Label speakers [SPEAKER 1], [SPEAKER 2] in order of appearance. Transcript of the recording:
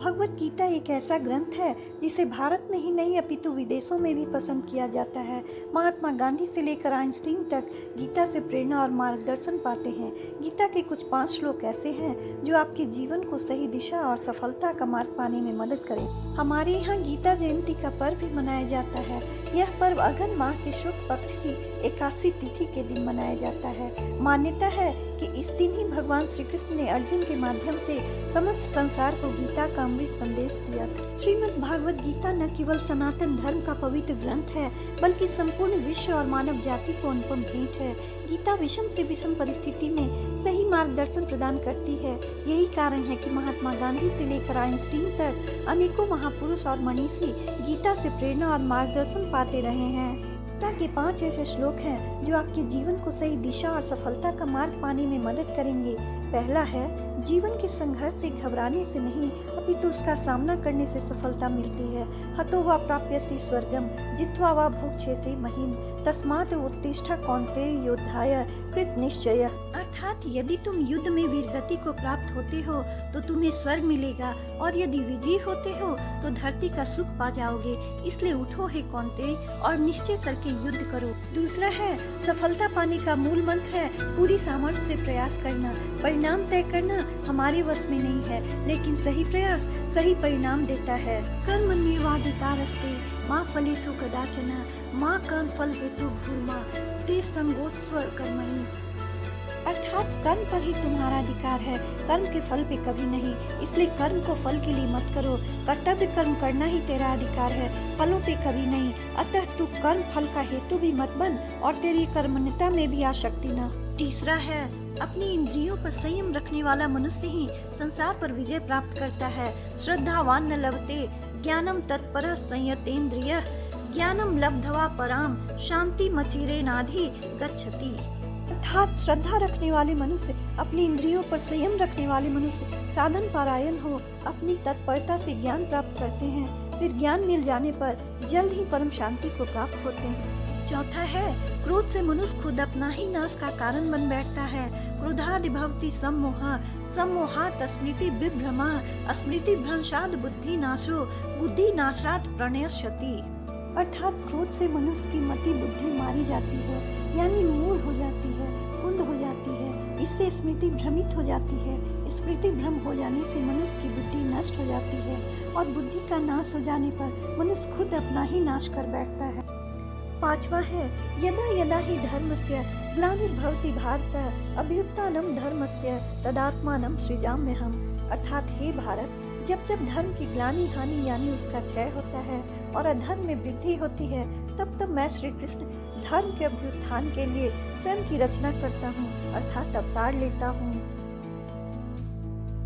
[SPEAKER 1] भगवत गीता एक ऐसा ग्रंथ है जिसे भारत में ही नहीं अपितु विदेशों में भी पसंद किया जाता है। महात्मा गांधी से लेकर आइंस्टीन तक गीता से प्रेरणा और मार्गदर्शन पाते हैं। गीता के कुछ 5 श्लोक ऐसे हैं जो आपके जीवन को सही दिशा और सफलता का मार्ग पाने में मदद करें। हमारे यहाँ गीता जयंती का पर्व भी मनाया जाता है। यह पर्व अघन माह के शुक्ल पक्ष की एकादशी तिथि के दिन मनाया जाता है। मान्यता है कि इस दिन ही भगवान श्री कृष्ण ने अर्जुन के माध्यम से समस्त संसार को गीता का अमृत संदेश दिया। श्रीमद् भागवत गीता न केवल सनातन धर्म का पवित्र ग्रंथ है, बल्कि संपूर्ण विश्व और मानव जाति को अनुपम भेंट है। गीता विषम से विषम परिस्थिति में सही मार्गदर्शन प्रदान करती है। यही कारण है कि महात्मा गांधी से लेकर आइंस्टीन तक अनेकों महापुरुष और मनीषी गीता से प्रेरणा और मार्गदर्शन पाते रहे हैं। गीता के 5 ऐसे श्लोक हैं जो आपके जीवन को सही दिशा और सफलता का मार्ग पाने में मदद करेंगे। पहला है, जीवन के संघर्ष से घबराने से नहीं अपितु उसका सामना करने से सफलता मिलती है। हतो वा प्राप्यसि स्वर्गम जित्वा वा भुक्षेसि महीम तस्मात् उत्तिष्ठ कौन्तेय योद्धाय कृत निश्चय। अर्थात यदि तुम युद्ध में वीरगति को प्राप्त होते हो तो तुम्हें स्वर्ग मिलेगा, और यदि विजयी होते हो तो धरती का सुख पा जाओगे। इसलिए उठो हे कौन्तेय और निश्चय करके युद्ध करो। दूसरा है, सफलता पाने का मूल मंत्र है पूरी सामर्थ्य से प्रयास करना। परिणाम तय करना हमारे वश में नहीं है, लेकिन सही प्रयास सही परिणाम देता है। कर्मण्येवाधिकारस्ते मा फलेषु कदाचन मा कर्म फल हेतु भूर्मा ते संगोत्स्व कर्मणि। अर्थात कर्म पर ही तुम्हारा अधिकार है, कर्म के फल पे कभी नहीं। इसलिए कर्म को फल के लिए मत करो। कर्तव्य कर्म करना ही तेरा अधिकार है, फलों पे कभी नहीं। अतः तू कर्म फल का हेतु भी मत बन और तेरी कर्मण्यता में भी आसक्ति न। तीसरा है, अपनी इंद्रियों पर संयम रखने वाला मनुष्य ही संसार पर विजय प्राप्त करता है। श्रद्धावान न लभते ज्ञानम तत्पर संयतेन्द्रिय ज्ञानम लब्धवा पराम शांति मचिरे नाधि गच्छति। अर्थात श्रद्धा रखने वाले मनुष्य, अपनी इंद्रियों पर संयम रखने वाले मनुष्य साधन पारायण हो अपनी तत्परता से ज्ञान प्राप्त करते हैं। फिर ज्ञान मिल जाने पर जल्द ही परम शांति को प्राप्त होते हैं। चौथा है, क्रोध से मनुष्य खुद अपना ही नाश का कारण बन बैठता है। क्रोधादि भवति सम्मोहा सम्मोहात् स्मृति विभ्रमा स्मृति भ्रंशात् बुद्धि नाशो बुद्धि नाशात् प्रणयस्यति। अर्थात क्रोध से मनुष्य की मति बुद्धि मारी जाती है, यानी मूढ़ हो जाती है, कुंद हो जाती है। इससे स्मृति भ्रमित हो जाती है। स्मृति भ्रम हो जाने से मनुष्य की बुद्धि नष्ट हो जाती है, और बुद्धि का नाश हो जाने पर मनुष्य खुद अपना ही नाश कर बैठता है। पांचवा है, यदा यदा ही धर्मस्य ग्लानिर्भवति भारत अभ्युत्थानं धर्मस्य तदात्मानं सृजाम्यहम्। अर्थात हे भारत, जब जब धर्म की ग्लानि हानि यानी उसका क्षय होता है और अधर्म में वृद्धि होती है, तब तब मैं श्री कृष्ण धर्म के अभ्युत्थान के लिए स्वयं की रचना करता हूँ, अर्थात अवतार लेता हूँ।